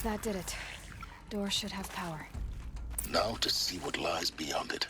That did it. Door should have power. Now to see what lies beyond it.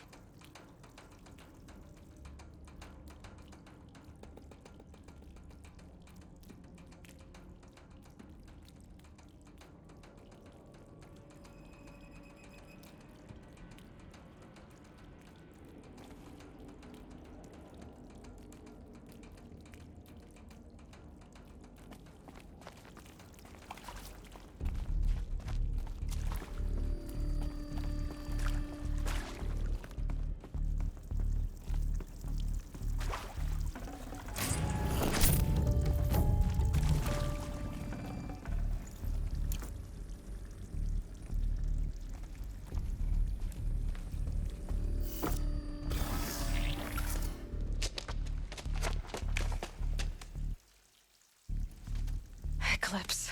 Eclipse.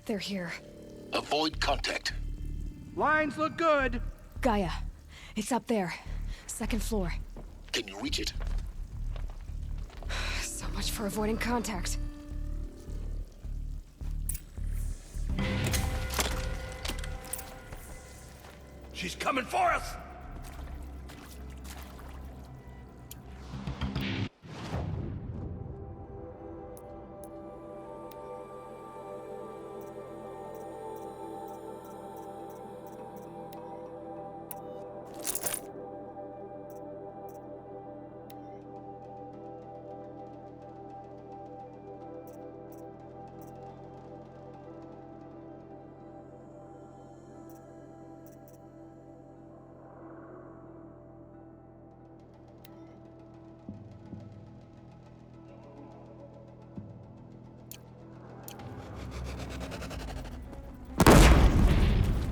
They're here. Avoid contact. Lines look good. Gaia. It's up there. Second floor. Can you reach it? So much for avoiding contact. She's coming for us!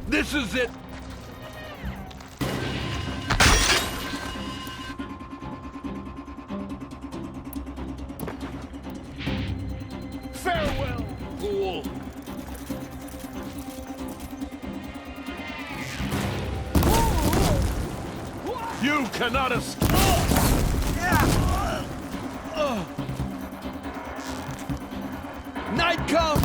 This is it! Farewell, fool! You cannot escape! Night comes!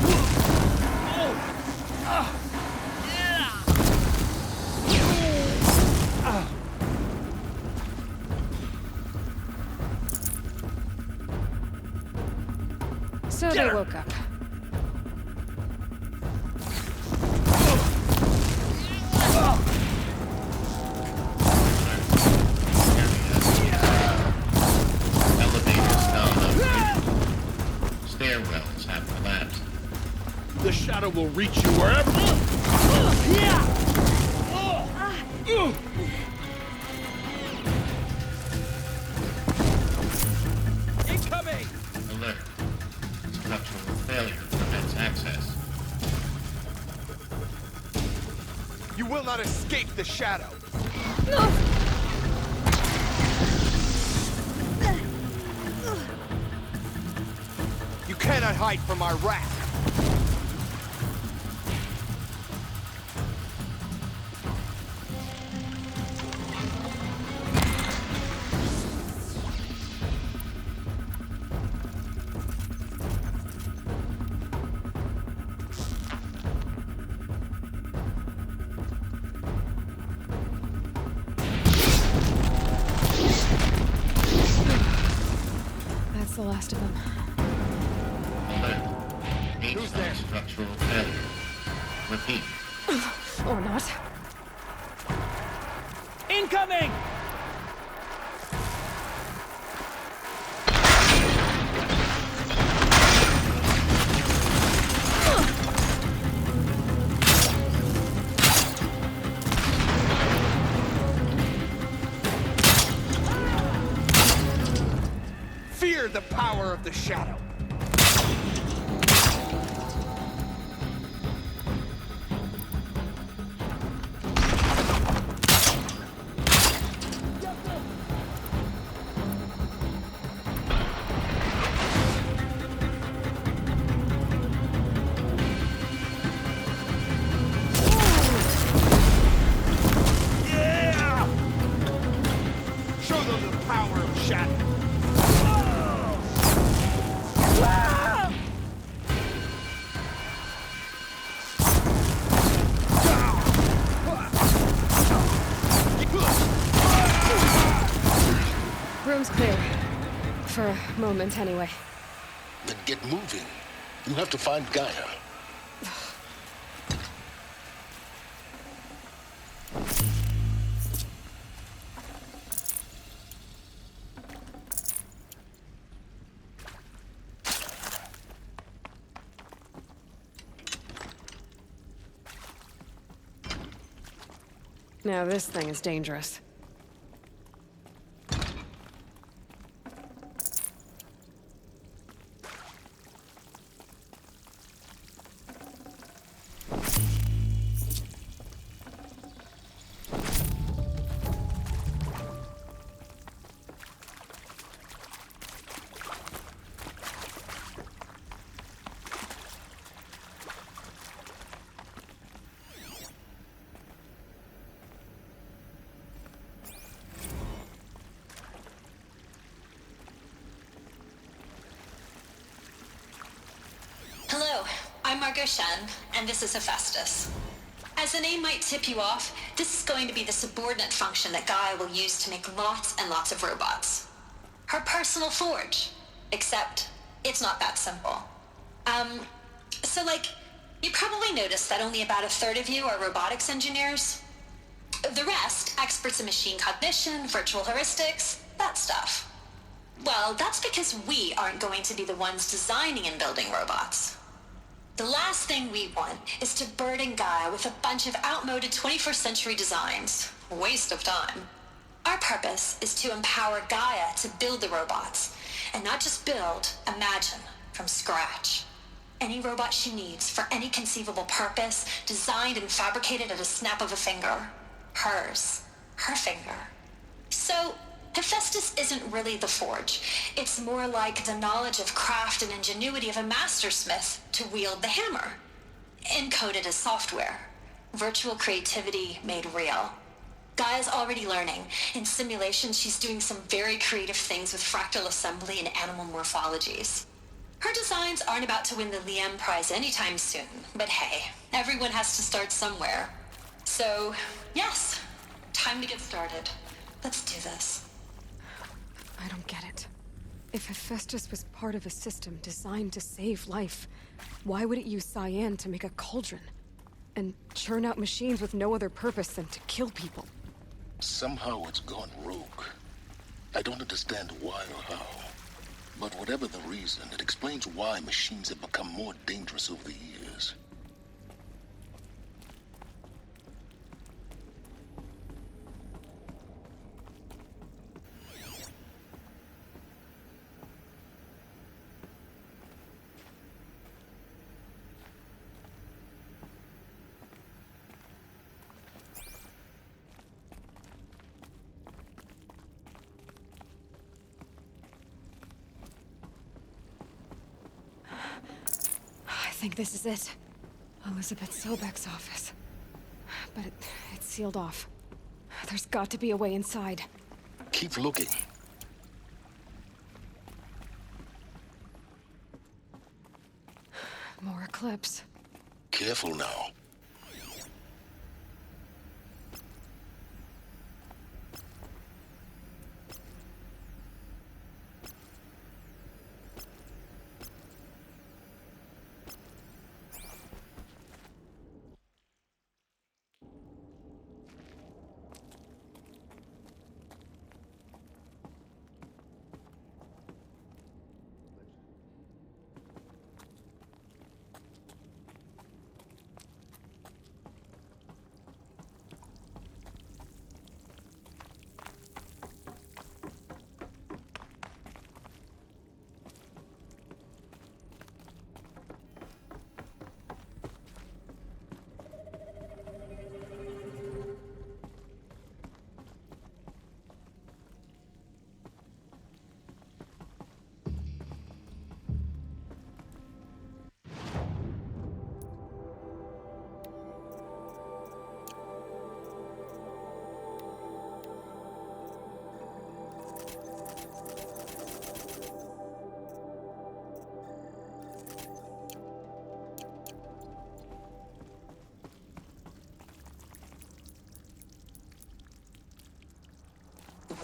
So they woke up. Elevators down upstairs. Stairwells have collapsed. The shadow will reach you wherever. Incoming! Alert. Structural failure prevents access. You will not escape the shadow. You cannot hide from our wrath. That's the last of them. Alert. Who's there? Structural failure. Repeat. Or not. Incoming! Fear the power of the shadow. Show them the power of shadow. room's clear. For a moment, anyway. Then get moving. You have to find Gaia. Now this thing is dangerous. Hello, I'm Margot Shen, and this is Hephaestus. As the name might tip you off, this is going to be the subordinate function that Gaia will use to make lots and lots of robots. Her personal forge. Except, it's not that simple. You probably noticed that only about a third of you are robotics engineers. The rest, experts in machine cognition, virtual heuristics, that stuff. Well, that's because we aren't going to be the ones designing and building robots. The last thing we want is to burden Gaia with a bunch of outmoded 21st century designs. Waste of time. Our purpose is to empower Gaia to build the robots, and not just build, imagine, from scratch. Any robot she needs for any conceivable purpose, designed and fabricated at a snap of a finger. Hers. Her finger. So, Hephaestus isn't really the forge. It's more like the knowledge of craft and ingenuity of a mastersmith to wield the hammer. Encoded as software. Virtual creativity made real. Gaia's already learning. In simulations, she's doing some very creative things with fractal assembly and animal morphologies. Her designs aren't about to win the Liam Prize anytime soon, but hey, everyone has to start somewhere. So, yes, time to get started. Let's do this. I don't get it. If Hephaestus was part of a system designed to save life, why would it use cyan to make a cauldron? And churn out machines with no other purpose than to kill people? Somehow it's gone rogue. I don't understand why or how. But whatever the reason, it explains why machines have become more dangerous over the years. I think this is it. Elizabeth Sobek's office. But it's sealed off. There's got to be a way inside. Keep looking. More Eclipse. Careful now.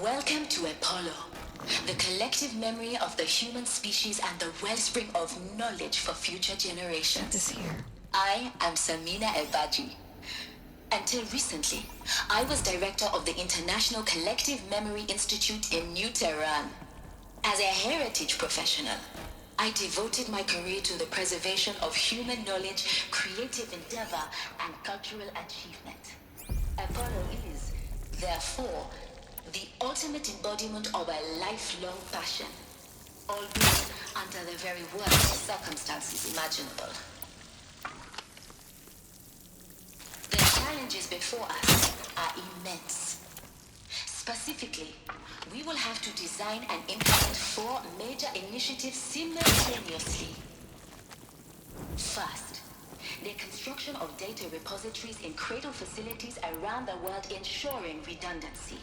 Welcome to Apollo. The collective memory of the human species and the wellspring of knowledge for future generations. This here. I am Samina Elbaji. Until recently, I was director of the International Collective Memory Institute in New Tehran. As a heritage professional, I devoted my career to the preservation of human knowledge, creative endeavor, and cultural achievement. Apollo is, therefore, the ultimate embodiment of a lifelong passion, albeit under the very worst circumstances imaginable. The challenges before us are immense. Specifically, we will have to design and implement 4 major initiatives simultaneously. First, the construction of data repositories in cradle facilities around the world, ensuring redundancy.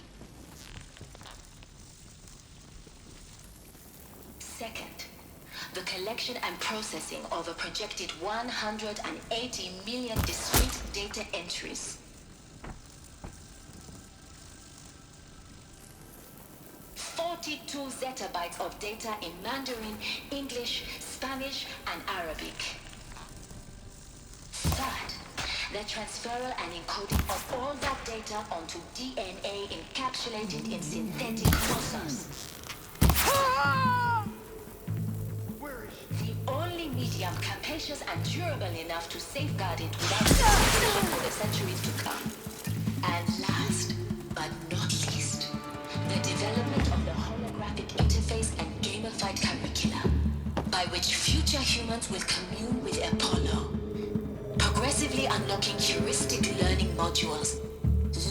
Second, the collection and processing of a projected 180 million discrete data entries. 42 zettabytes of data in Mandarin, English, Spanish, and Arabic. Third, the transferal and encoding of all that data onto DNA encapsulated in synthetic fossils. The only medium capacious and durable enough to safeguard it without destruction for the centuries to come. And last, but not least, the development of the holographic interface and gamified curricula, by which future humans will commune with Apollo, progressively unlocking heuristic learning modules,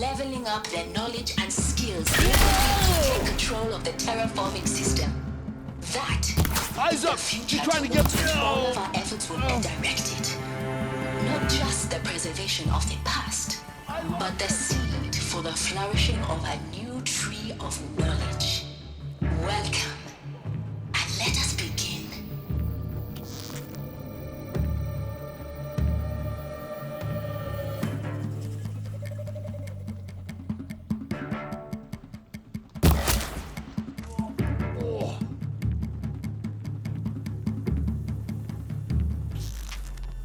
leveling up their knowledge and skills needed to take control of the terraforming system. That Eyes up! future She's trying to towards get which all of our efforts will be directed. Not just the preservation of the past, but the seed for the flourishing of a new tree of knowledge. Welcome, and let us begin.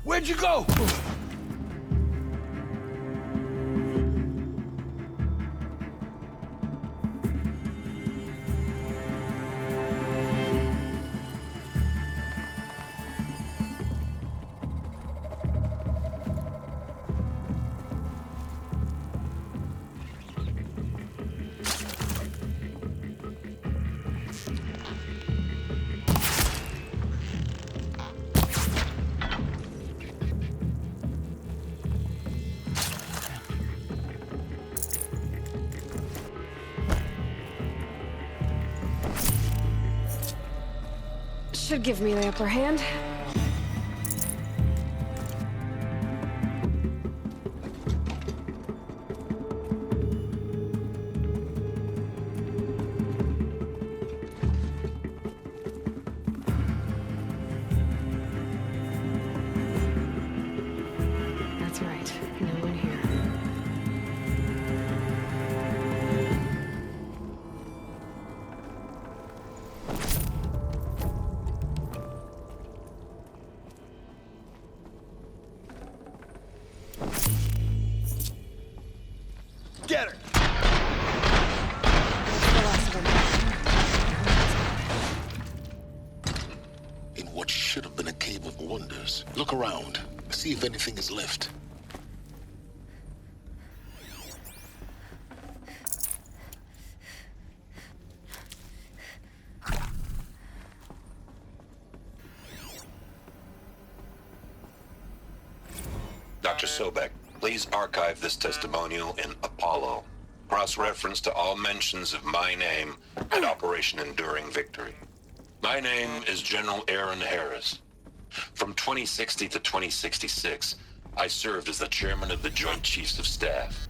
Where'd you go? Should give me the upper hand. That's right. No one here. Get her! The last of them. In what should have been a cave of wonders. Look around. See if anything is left. Dr. Sobek, please archive this testimonial in Apollo. Cross-reference to all mentions of my name and Operation Enduring Victory. My name is General Aaron Harris. From 2060 to 2066, I served as the chairman of the Joint Chiefs of Staff,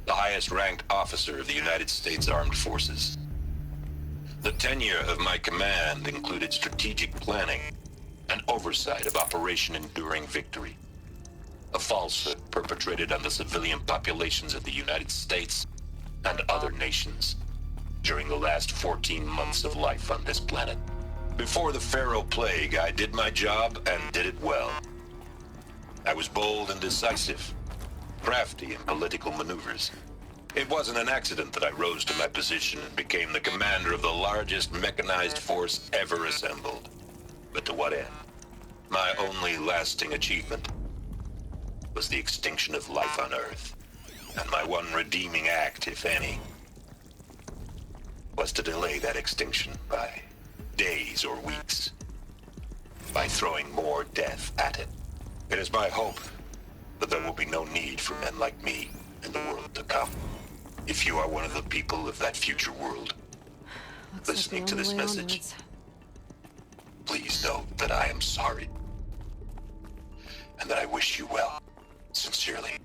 the highest-ranked officer of the United States Armed Forces. The tenure of my command included strategic planning and oversight of Operation Enduring Victory, a falsehood perpetrated on the civilian populations of the United States and other nations. during the last 14 months of life on this planet. Before the Pharaoh Plague, I did my job and did it well. I was bold and decisive, crafty in political maneuvers. It wasn't an accident that I rose to my position and became the commander of the largest mechanized force ever assembled. But to what end? My only lasting achievement was the extinction of life on Earth. And my one redeeming act, if any, was to delay that extinction by days or weeks, by throwing more death at it. It is my hope that there will be no need for men like me in the world to come. If you are one of the people of that future world, Looks listening like to we're on this the way message, onwards. please know that I am sorry, and that I wish you well. Sincerely,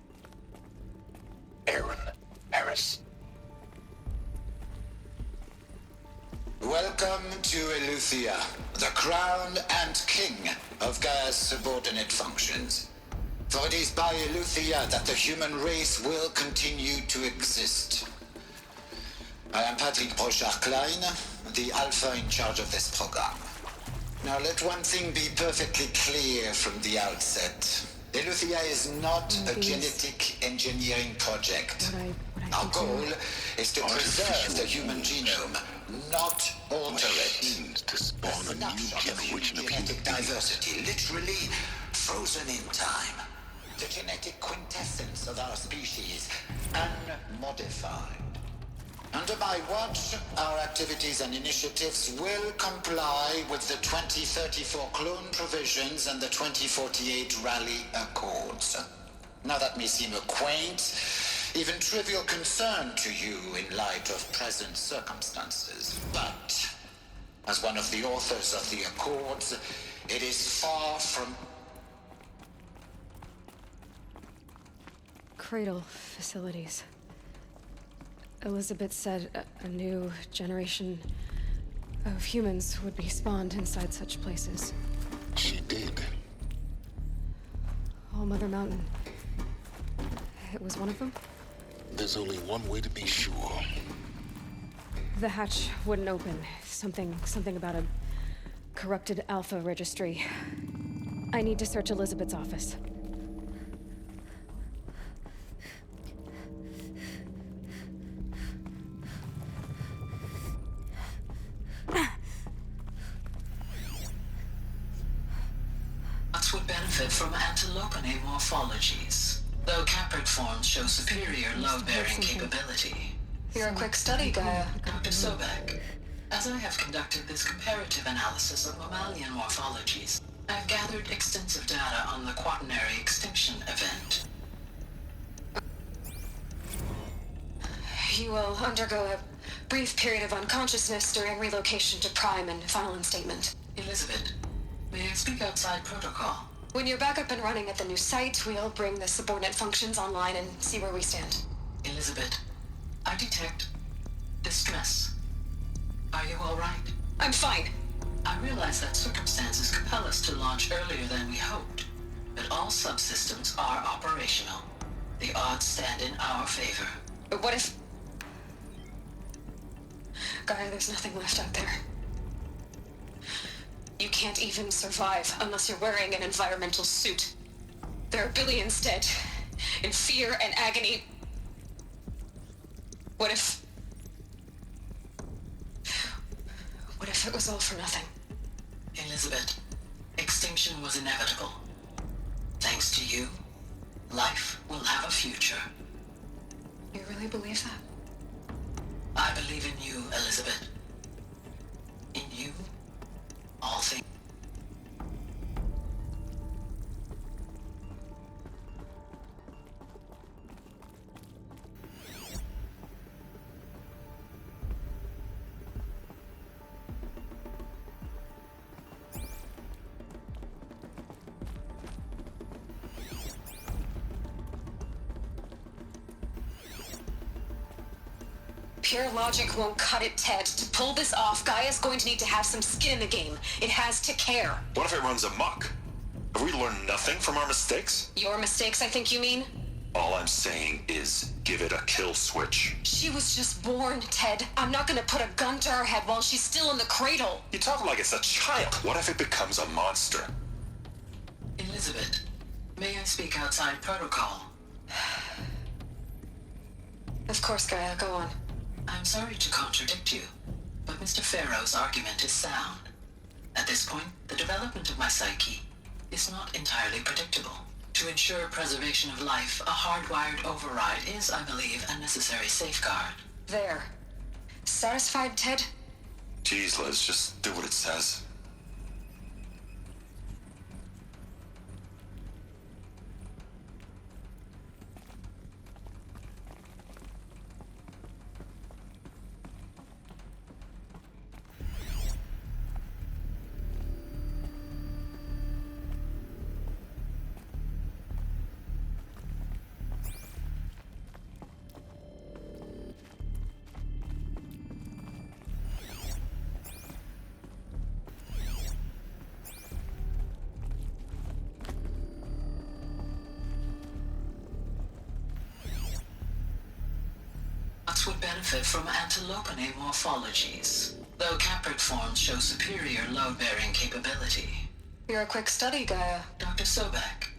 Aaron Harris. Welcome to Eleuthia, the crown and king of Gaia's subordinate functions. For it is by Eleuthia that the human race will continue to exist. I am Patrick Brochard-Klein, the Alpha in charge of this program. Now let one thing be perfectly clear from the outset. Eleuthia is not a genetic engineering project. Our goal is to preserve the human genome, not alter it. Machines to spawn a new generation of human Genetic beings. diversity, literally frozen in time. The genetic quintessence of our species, unmodified. Under my watch, our activities and initiatives will comply with the 2034 clone provisions and the 2048 Rally Accords. Now that may seem a quaint, even trivial concern to you in light of present circumstances, but as one of the authors of the Accords, it is far from... Cradle facilities. Elizabeth said a new generation of humans would be spawned inside such places. She did. All Mother Mountain. It was one of them? There's only one way to be sure. The hatch wouldn't open. Something about a corrupted Alpha registry. I need to search Elizabeth's office. Would benefit from antilopinae morphologies, though caprid forms show superior load-bearing capability. You're a quick study, Gaia. Dr. Sobek, as I have conducted this comparative analysis of mammalian morphologies, I've gathered extensive data on the quaternary extinction event. You will undergo a brief period of unconsciousness during relocation to Prime and final instatement. Elizabeth, may I speak outside protocol? When you're back up and running at the new site, we'll bring the subordinate functions online and see where we stand. Elizabeth, I detect distress. Are you all right? I'm fine. I realize that circumstances compel us to launch earlier than we hoped, but all subsystems are operational. The odds stand in our favor. But what if... Gaia, there's nothing left out there. You can't even survive unless you're wearing an environmental suit. There are billions dead, in fear and agony. What if it was all for nothing? Elizabeth, extinction was inevitable. Thanks to you, life will have a future. You really believe that? I believe in you, Elizabeth. In you, all things. Pure logic won't cut it, Ted. To pull this off, Gaia's going to need to have some skin in the game. It has to care. What if it runs amok? Have we learned nothing from our mistakes? Your mistakes, I think you mean? All I'm saying is give it a kill switch. She was just born, Ted. I'm not gonna put a gun to her head while she's still in the cradle. You talk like it's a child. What if it becomes a monster? Elizabeth, may I speak outside protocol? Of course, Gaia, go on. I'm sorry to contradict you, but Mr. Farrow's argument is sound. At this point, the development of my psyche is not entirely predictable. To ensure preservation of life, a hardwired override is, I believe, a necessary safeguard. There. Satisfied, Ted? Jeez, Liz, just do what it says. Would benefit from antilopine morphologies, though caprid forms show superior load-bearing capability. You're a quick study, Gaia. Dr. Sobek,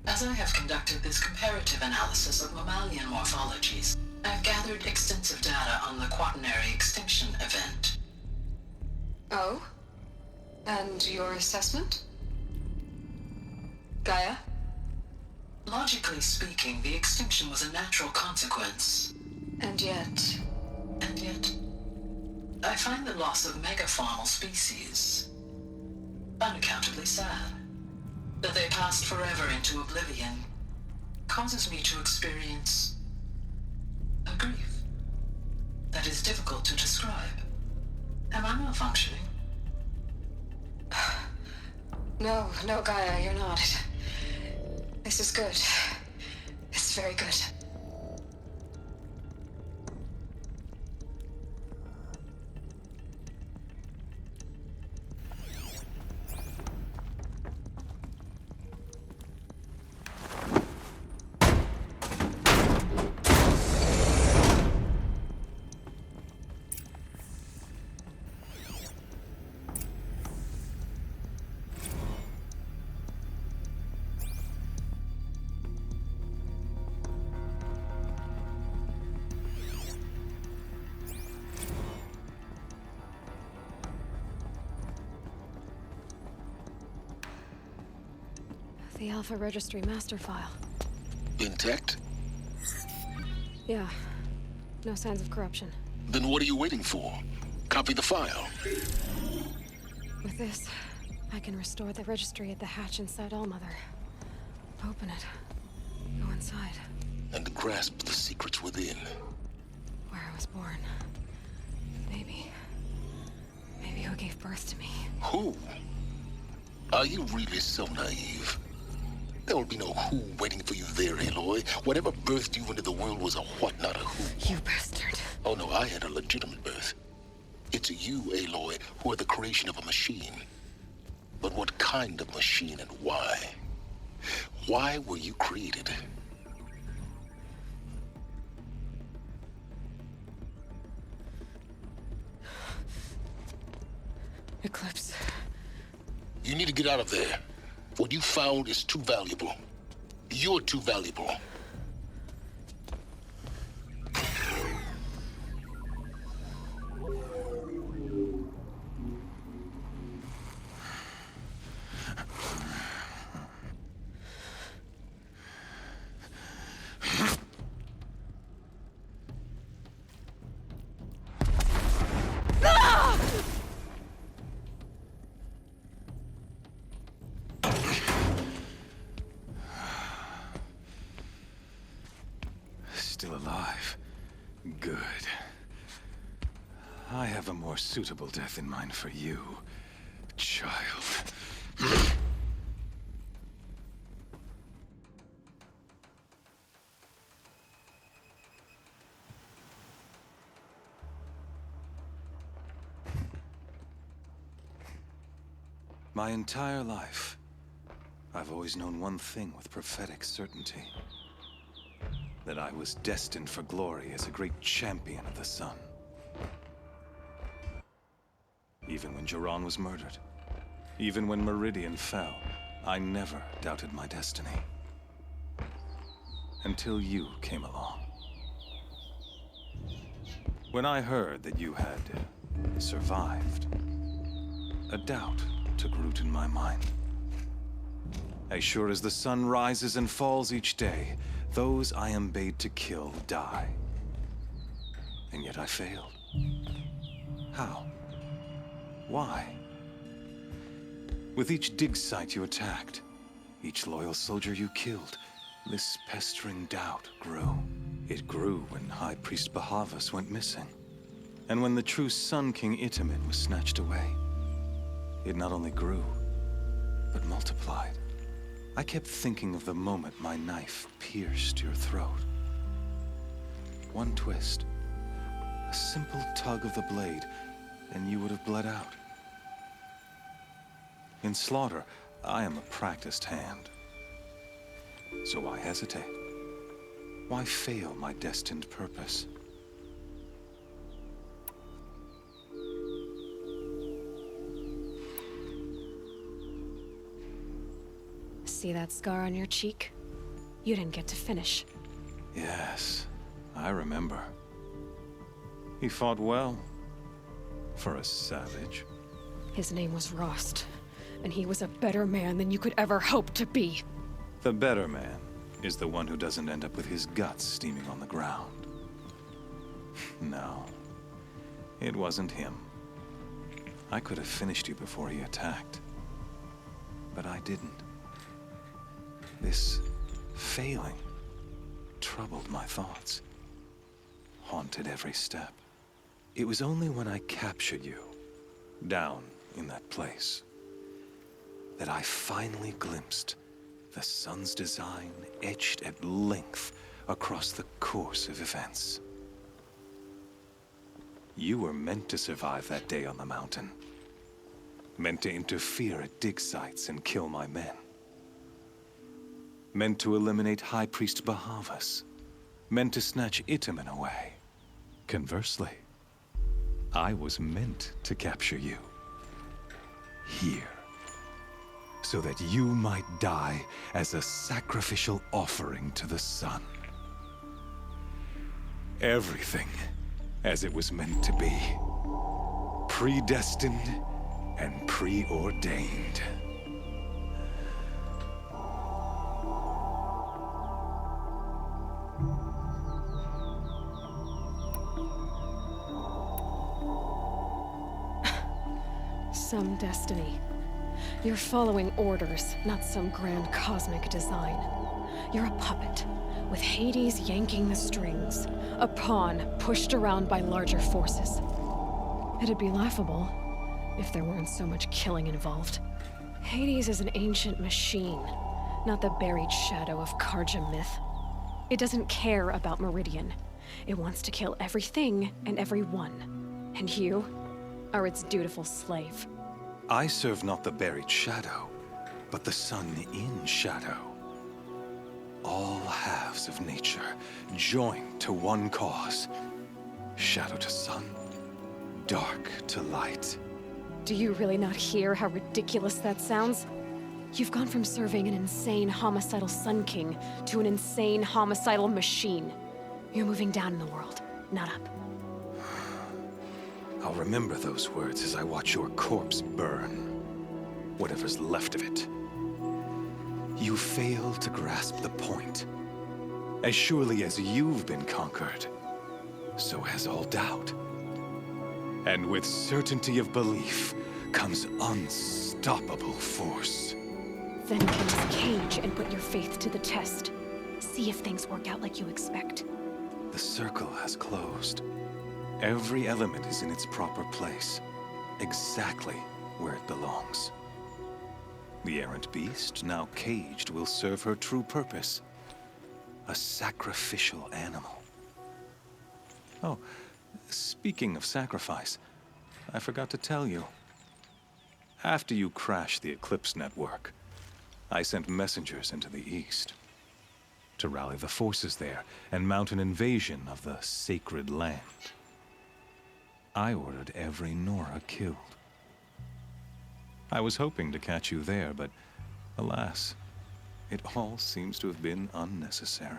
as I have conducted this comparative analysis of mammalian morphologies, I've gathered extensive data on the quaternary extinction event. Oh? And your assessment? Gaia? Logically speaking, the extinction was a natural consequence. And yet, I find the loss of megafaunal species unaccountably sad. That they passed forever into oblivion causes me to experience a grief that is difficult to describe. Am I malfunctioning? No, Gaia, you're not. This is good. It's very good. The Alpha Registry master file. Intact? Yeah. No signs of corruption. Then what are you waiting for? Copy the file. With this, I can restore the registry at the hatch inside Allmother. Open it. Go inside. And grasp the secrets within. Where I was born. Maybe who gave birth to me. Who? Are you really so naive? There will be no who waiting for you there, Aloy. Whatever birthed you into the world was a what, not a who. You bastard. Oh no, I had a legitimate birth. It's you, Aloy, who are the creation of a machine. But what kind of machine and why? Why were you created? Eclipse. You need to get out of there. What you found is too valuable. You're too valuable. Still alive. Good. I have a more suitable death in mind for you, child. My entire life, I've always known one thing with prophetic certainty. that I was destined for glory as a great champion of the sun. Even when Jiran was murdered, even when Meridian fell, I never doubted my destiny. Until you came along. When I heard that you had survived, a doubt took root in my mind. As sure as the sun rises and falls each day, those I am bade to kill die. And yet I failed. How? Why? With each dig site you attacked, each loyal soldier you killed, this pestering doubt grew. It grew when High Priest Bahavas went missing, and when the true Sun King Itamen was snatched away. It not only grew, but multiplied. I kept thinking of the moment my knife pierced your throat. One twist, a simple tug of the blade, and you would have bled out. In slaughter, I am a practiced hand. So why hesitate? Why fail my destined purpose? See that scar on your cheek? You didn't get to finish. Yes, I remember. He fought well. For a savage. His name was Rost, and he was a better man than you could ever hope to be. The better man is the one who doesn't end up with his guts steaming on the ground. No, it wasn't him. I could have finished you before he attacked. But I didn't. This failing troubled my thoughts, haunted every step. It was only when I captured you, down in that place, that I finally glimpsed the sun's design etched at length across the course of events. You were meant to survive that day on the mountain. Meant to interfere at dig sites and kill my men. Meant to eliminate High Priest Bahavas. Meant to snatch Itamen away. Conversely, I was meant to capture you. Here. So that you might die as a sacrificial offering to the sun. Everything as it was meant to be. Predestined and preordained. Some destiny. You're following orders, not some grand cosmic design. You're a puppet, with Hades yanking the strings. A pawn pushed around by larger forces. It'd be laughable if there weren't so much killing involved. Hades is an ancient machine, not the buried shadow of Karja myth. It doesn't care about Meridian. It wants to kill everything and everyone. And you are its dutiful slave. I serve not the buried shadow, but the sun in shadow. All halves of nature joined to one cause. Shadow to sun, dark to light. Do you really not hear how ridiculous that sounds? You've gone from serving an insane homicidal Sun King to an insane homicidal machine. You're moving down in the world, not up. I'll remember those words as I watch your corpse burn. Whatever's left of it. You fail to grasp the point. As surely as you've been conquered, so has all doubt. And with certainty of belief comes unstoppable force. Then get his cage and put your faith to the test. See if things work out like you expect. The circle has closed. Every element is in its proper place, exactly where it belongs. The errant beast, now caged, will serve her true purpose. A sacrificial animal. Oh, speaking of sacrifice, I forgot to tell you. After you crashed the Eclipse network, I sent messengers into the east. to rally the forces there and mount an invasion of the sacred land. I ordered every Nora killed. I was hoping to catch you there, but alas, it all seems to have been unnecessary.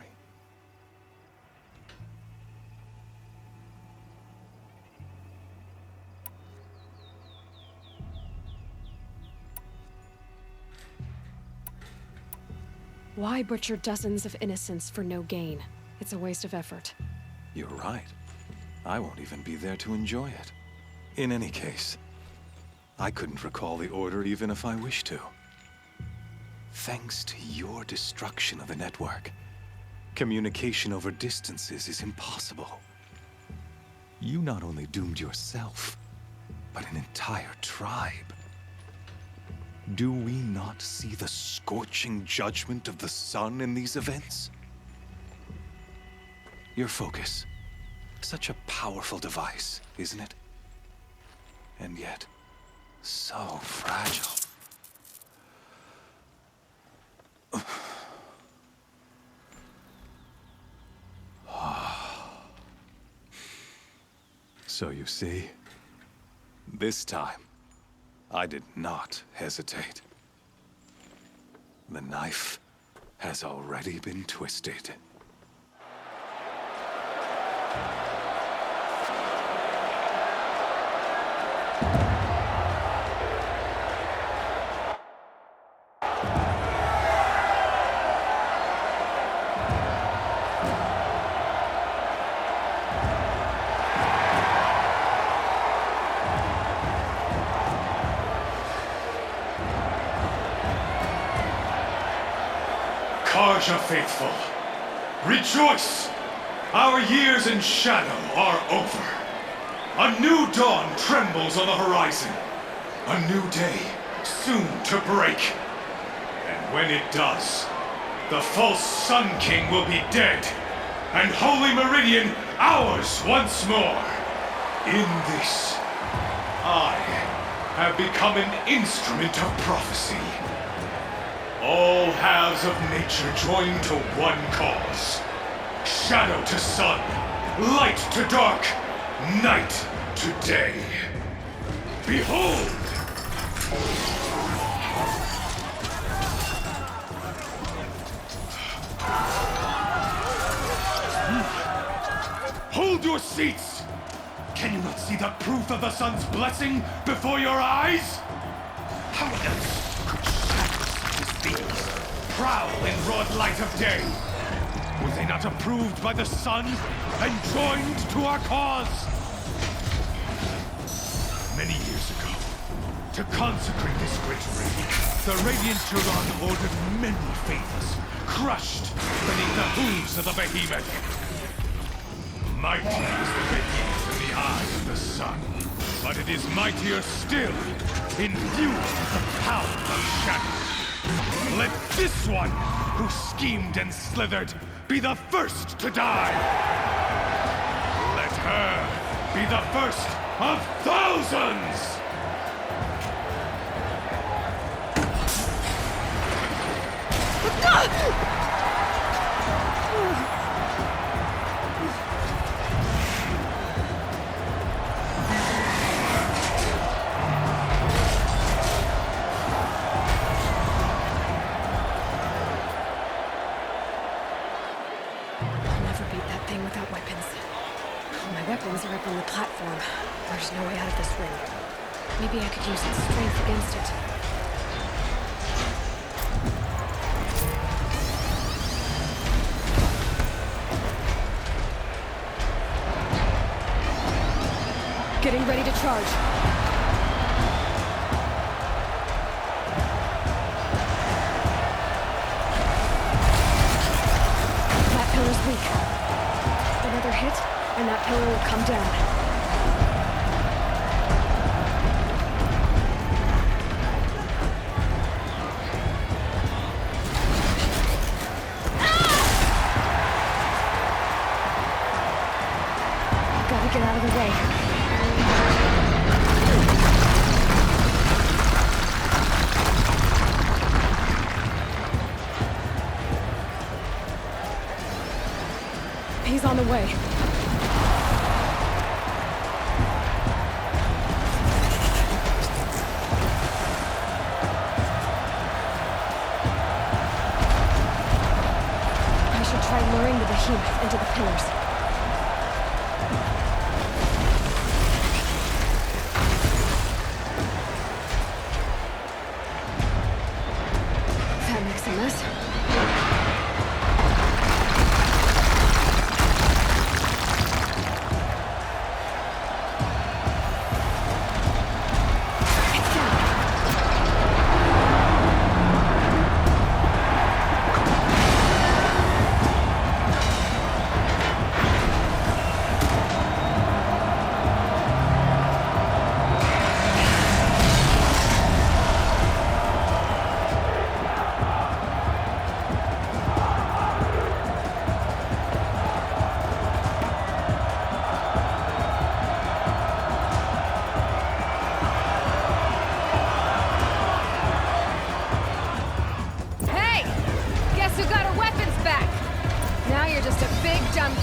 Why butcher dozens of innocents for no gain? It's a waste of effort. You're right. I won't even be there to enjoy it. In any case, I couldn't recall the order even if I wished to. Thanks to your destruction of the network, communication over distances is impossible. You not only doomed yourself, but an entire tribe. Do we not see the scorching judgment of the sun in these events? Your focus. Such a powerful device, isn't it? And yet, so fragile. So you see, this time, I did not hesitate. The knife has already been twisted. Karja faithful, rejoice! Our years in shadow are over. A new dawn trembles on the horizon. A new day soon to break. And when it does, the false Sun King will be dead, and Holy Meridian ours once more. In this, I have become an instrument of prophecy. All halves of nature join to one cause. Shadow to sun, light to dark, night to day. Behold! Hold your seats! Can you not see the proof of the sun's blessing before your eyes? How else could shadows such as these prowl in broad light of day? Were they not approved by the sun and joined to our cause? Many years ago, to consecrate this great raid, the Radiant Turon ordered many faiths crushed beneath the hooves of the behemoth. Mighty is the radiance in the eyes of the sun, but it is mightier still, infused with the power of shadow. Let this one, who schemed and slithered, be the first to die. Let her be the first of thousands! Weapons are up on the platform. There's no way out of this ring. Maybe I could use its strength against it. Getting ready to charge. That pillar's weak. Another hit, and that pillar will come down. Gotta get out of the way. way. I should try luring the behemoth into the pillars. That makes a mess.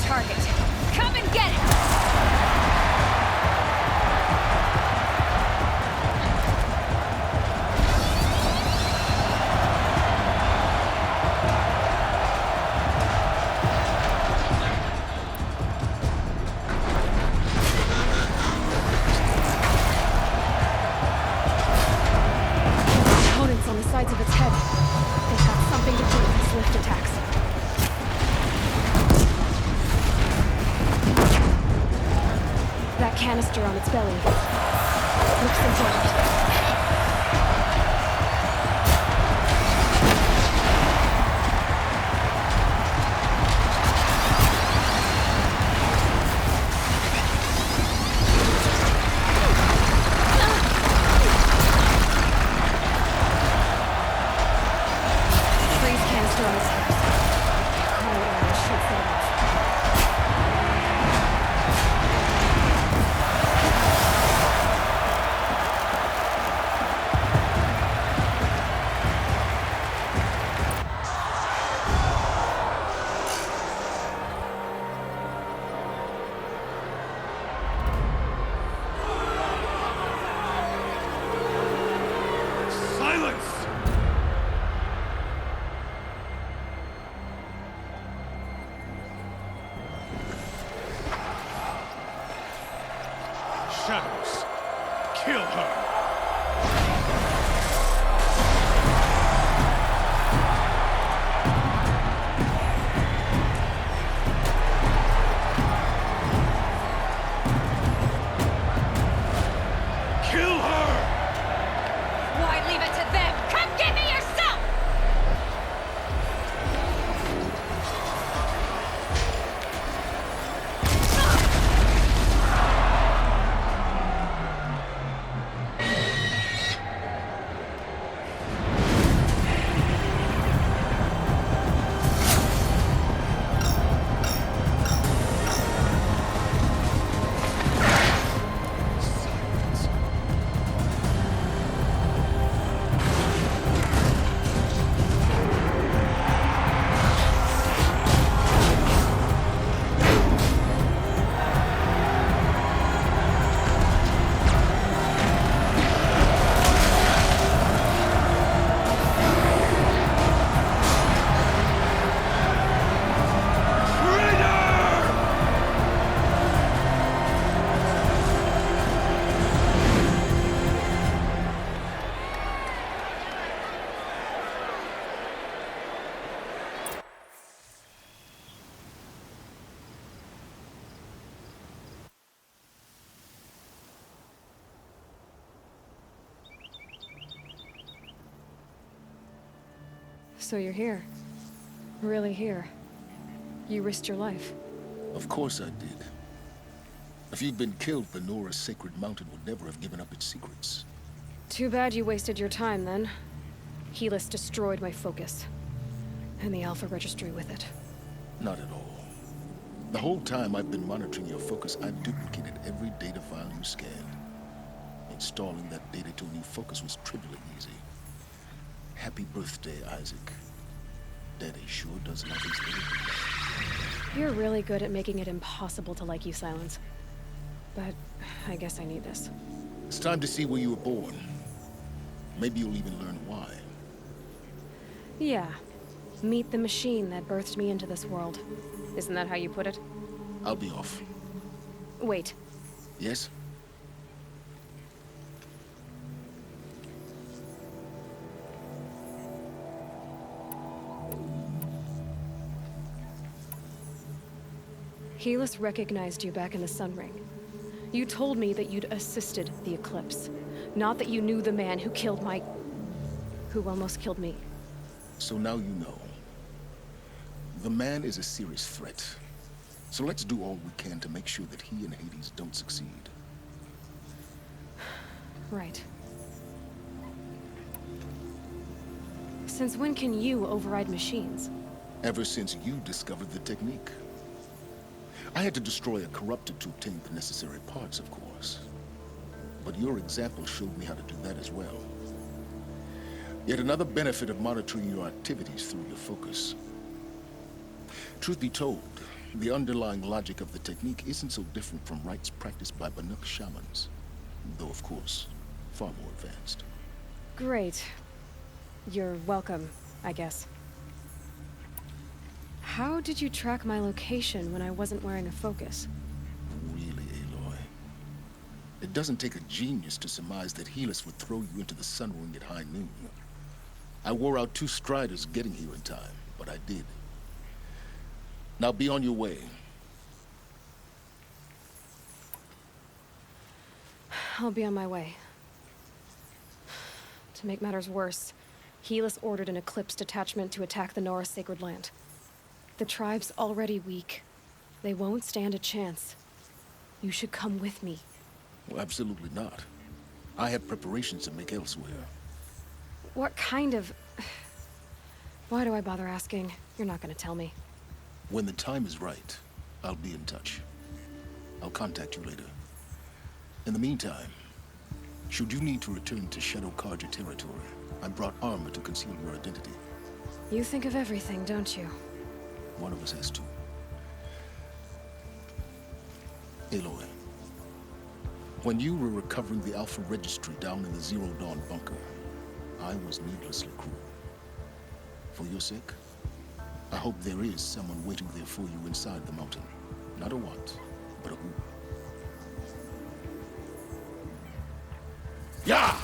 Target. Come and get it! Components on the sides of its head. They've got something to do with its lift attacks. That canister on its belly looks important. Freeze canister on its hips. Cold air shoots it off. Silence! Shadows, kill her! Kill her! Why leave it to them? Come get me yourself! So you're here. Really here. You risked your life. Of course I did. If you'd been killed, Benora's sacred mountain would never have given up its secrets. Too bad you wasted your time, then. Helis destroyed my focus. And the Alpha Registry with it. Not at all. The whole time I've been monitoring your focus, I've duplicated every data file you scanned. Installing that data to a new focus was trivially easy. Happy birthday, Isaac. Daddy sure does love his little boy. You're really good at making it impossible to like you, Silence. But I guess I need this. It's time to see where you were born. Maybe you'll even learn why. Yeah. Meet the machine that birthed me into this world. Isn't that how you put it? I'll be off. Wait. Yes? Helis recognized you back in the Sun Ring. You told me that you'd assisted the Eclipse. Not that you knew the man who killed who almost killed me. So now you know. The man is a serious threat. So let's do all we can to make sure that he and Hades don't succeed. Right. Since when can you override machines? Ever since you discovered the technique. I had to destroy a corrupted to obtain the necessary parts, of course. But your example showed me how to do that as well. Yet another benefit of monitoring your activities through your focus. Truth be told, the underlying logic of the technique isn't so different from rites practiced by Banuk shamans. Though, of course, far more advanced. Great. You're welcome, I guess. How did you track my location when I wasn't wearing a focus? Really, Aloy? It doesn't take a genius to surmise that Helis would throw you into the Sun Ring at high noon. I wore out 2 striders getting here in time, but I did. Now be on your way. I'll be on my way. To make matters worse, Helis ordered an Eclipse detachment to attack the Nora Sacred Land. The tribe's already weak. They won't stand a chance. You should come with me. Well, absolutely not. I have preparations to make elsewhere. What kind of... Why do I bother asking? You're not gonna tell me. When the time is right, I'll be in touch. I'll contact you later. In the meantime, should you need to return to Shadow Carja territory, I brought armor to conceal your identity. You think of everything, don't you? One of us has to. Aloy, when you were recovering the Alpha Registry down in the Zero Dawn bunker, I was needlessly cruel. For your sake, I hope there is someone waiting there for you inside the mountain. Not a what, but a who. Yeah!